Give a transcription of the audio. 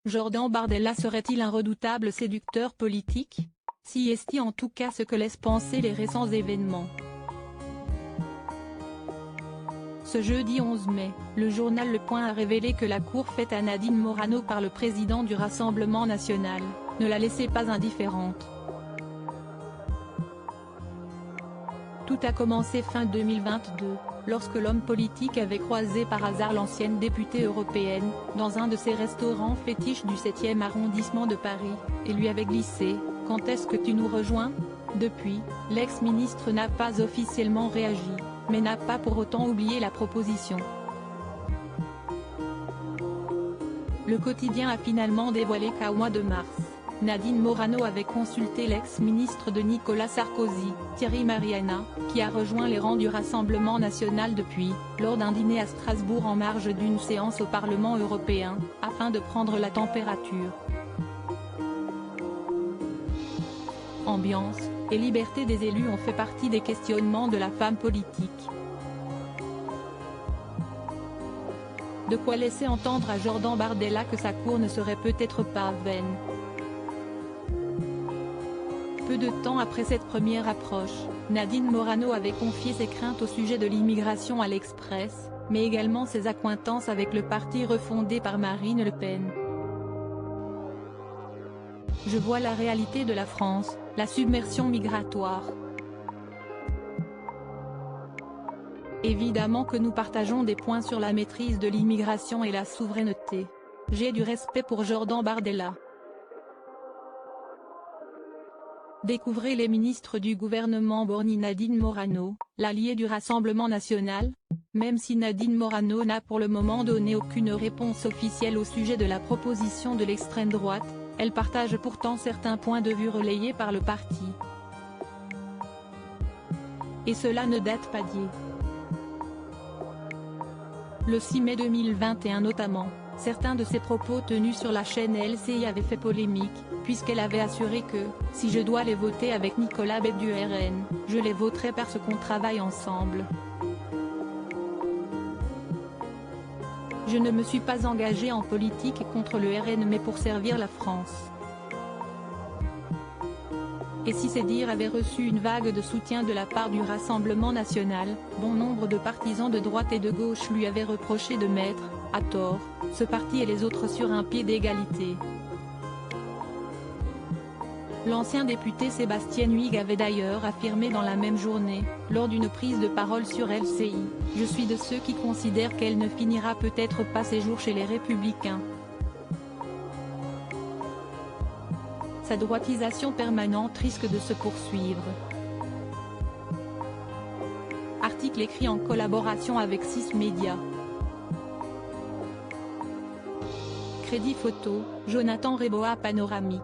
Jordan Bardella serait-il un redoutable séducteur politique? Si est-il en tout cas ce que laissent penser les récents événements. Ce jeudi 11 mai, le journal Le Point a révélé que la cour faite à Nadine Morano par le président du Rassemblement national ne la laissait pas indifférente. Tout a commencé fin 2022, lorsque l'homme politique avait croisé par hasard l'ancienne députée européenne, dans un de ses restaurants fétiches du 7e arrondissement de Paris, et lui avait glissé « Quand est-ce que tu nous rejoins ?» Depuis, l'ex-ministre n'a pas officiellement réagi, mais n'a pas pour autant oublié la proposition. Le quotidien a finalement dévoilé qu'au mois de mars, Nadine Morano avait consulté l'ex-ministre de Nicolas Sarkozy, Thierry Mariana, qui a rejoint les rangs du Rassemblement national depuis, lors d'un dîner à Strasbourg en marge d'une séance au Parlement européen, afin de prendre la température. Ambiance et liberté des élus ont fait partie des questionnements de la femme politique. De quoi laisser entendre à Jordan Bardella que sa cour ne serait peut-être pas vaine. Peu de temps après cette première approche, Nadine Morano avait confié ses craintes au sujet de l'immigration à l'Express, mais également ses accointances avec le parti refondé par Marine Le Pen. Je vois la réalité de la France, la submersion migratoire. Évidemment que nous partageons des points sur la maîtrise de l'immigration et la souveraineté. J'ai du respect pour Jordan Bardella. Découvrez les ministres du gouvernement Borny. Nadine Morano, l'alliée du Rassemblement national. Même si Nadine Morano n'a pour le moment donné aucune réponse officielle au sujet de la proposition de l'extrême droite, elle partage pourtant certains points de vue relayés par le parti. Et cela ne date pas d'hier. Le 6 mai 2021 notamment, certains de ses propos tenus sur la chaîne LCI avaient fait polémique, puisqu'elle avait assuré que, si je dois les voter avec Nicolas Bête du RN, je les voterai parce qu'on travaille ensemble. Je ne me suis pas engagée en politique contre le RN mais pour servir la France. Et si ces dires avaient reçu une vague de soutien de la part du Rassemblement national, bon nombre de partisans de droite et de gauche lui avaient reproché de mettre, à tort, ce parti et les autres sur un pied d'égalité. L'ancien député Sébastien Huyghe avait d'ailleurs affirmé dans la même journée, lors d'une prise de parole sur LCI, « Je suis de ceux qui considèrent qu'elle ne finira peut-être pas ses jours chez les Républicains ». Sa droitisation permanente risque de se poursuivre. Article écrit en collaboration avec 6 médias. Crédit photo, Jonathan Reboa. Panoramique.